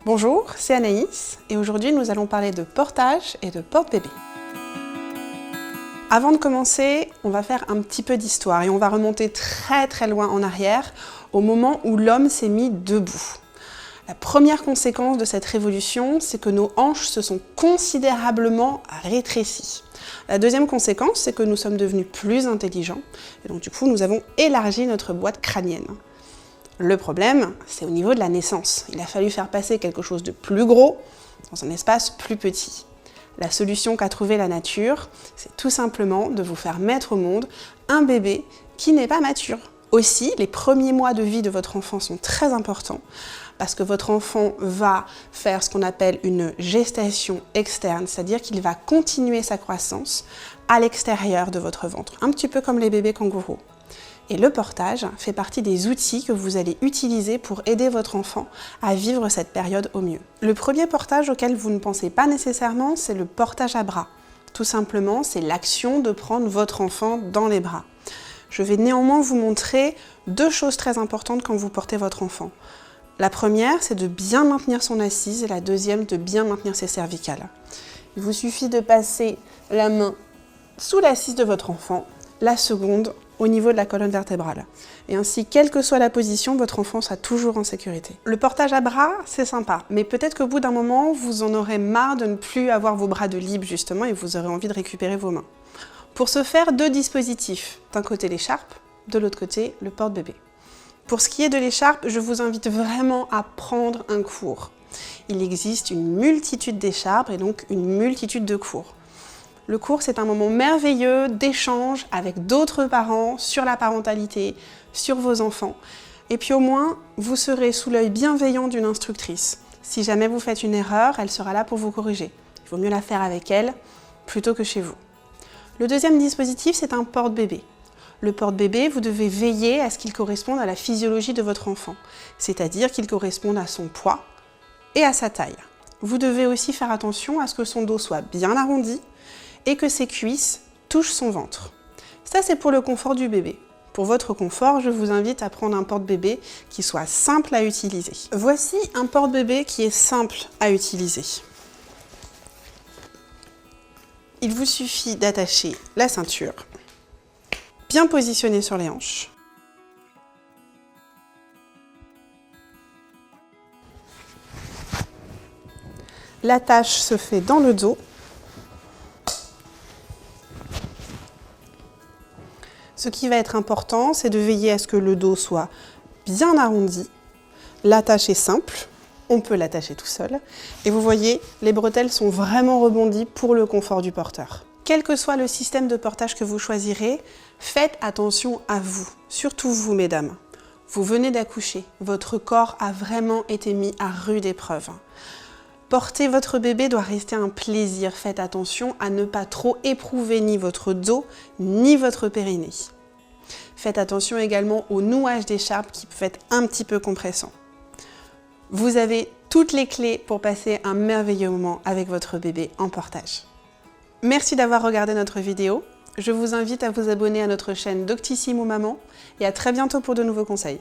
Bonjour, c'est Anaïs et aujourd'hui nous allons parler de portage et de porte-bébé. Avant de commencer, on va faire un petit peu d'histoire et on va remonter très loin en arrière au moment où l'homme s'est mis debout. La première conséquence de cette révolution, c'est que nos hanches se sont considérablement rétrécies. La deuxième conséquence, c'est que nous sommes devenus plus intelligents et donc du coup nous avons élargi notre boîte crânienne. Le problème, c'est au niveau de la naissance. Il a fallu faire passer quelque chose de plus gros dans un espace plus petit. La solution qu'a trouvée la nature, c'est tout simplement de vous faire mettre au monde un bébé qui n'est pas mature. Aussi, les premiers mois de vie de votre enfant sont très importants parce que votre enfant va faire ce qu'on appelle une gestation externe, c'est-à-dire qu'il va continuer sa croissance à l'extérieur de votre ventre, un petit peu comme les bébés kangourous. Et le portage fait partie des outils que vous allez utiliser pour aider votre enfant à vivre cette période au mieux. Le premier portage auquel vous ne pensez pas nécessairement, c'est le portage à bras. Tout simplement, c'est l'action de prendre votre enfant dans les bras. Je vais néanmoins vous montrer deux choses très importantes quand vous portez votre enfant. La première, c'est de bien maintenir son assise et la deuxième, de bien maintenir ses cervicales. Il vous suffit de passer la main sous l'assise de votre enfant, la seconde au niveau de la colonne vertébrale. Et ainsi, quelle que soit la position, votre enfant sera toujours en sécurité. Le portage à bras, c'est sympa, mais peut-être qu'au bout d'un moment, vous en aurez marre de ne plus avoir vos bras de libre, justement, et vous aurez envie de récupérer vos mains. Pour ce faire, deux dispositifs. D'un côté, l'écharpe, de l'autre côté, le porte-bébé. Pour ce qui est de l'écharpe, je vous invite vraiment à prendre un cours. Il existe une multitude d'écharpes et donc une multitude de cours. Le cours, c'est un moment merveilleux d'échange avec d'autres parents sur la parentalité, sur vos enfants. Et puis au moins, vous serez sous l'œil bienveillant d'une instructrice. Si jamais vous faites une erreur, elle sera là pour vous corriger. Il vaut mieux la faire avec elle plutôt que chez vous. Le deuxième dispositif, c'est un porte-bébé. Le porte-bébé, vous devez veiller à ce qu'il corresponde à la physiologie de votre enfant, c'est-à-dire qu'il corresponde à son poids et à sa taille. Vous devez aussi faire attention à ce que son dos soit bien arrondi et que ses cuisses touchent son ventre. Ça, c'est pour le confort du bébé. Pour votre confort, je vous invite à prendre un porte-bébé qui soit simple à utiliser. Voici un porte-bébé qui est simple à utiliser. Il vous suffit d'attacher la ceinture, bien positionnée sur les hanches. L'attache se fait dans le dos. Ce qui va être important, c'est de veiller à ce que le dos soit bien arrondi. L'attache est simple, on peut l'attacher tout seul. Et vous voyez, les bretelles sont vraiment rebondies pour le confort du porteur. Quel que soit le système de portage que vous choisirez, faites attention à vous, surtout vous mesdames. Vous venez d'accoucher, votre corps a vraiment été mis à rude épreuve. Porter votre bébé doit rester un plaisir. Faites attention à ne pas trop éprouver ni votre dos, ni votre périnée. Faites attention également au nouage d'écharpe qui peut être un petit peu compressant. Vous avez toutes les clés pour passer un merveilleux moment avec votre bébé en portage. Merci d'avoir regardé notre vidéo. Je vous invite à vous abonner à notre chaîne Doctissimo Maman et à très bientôt pour de nouveaux conseils.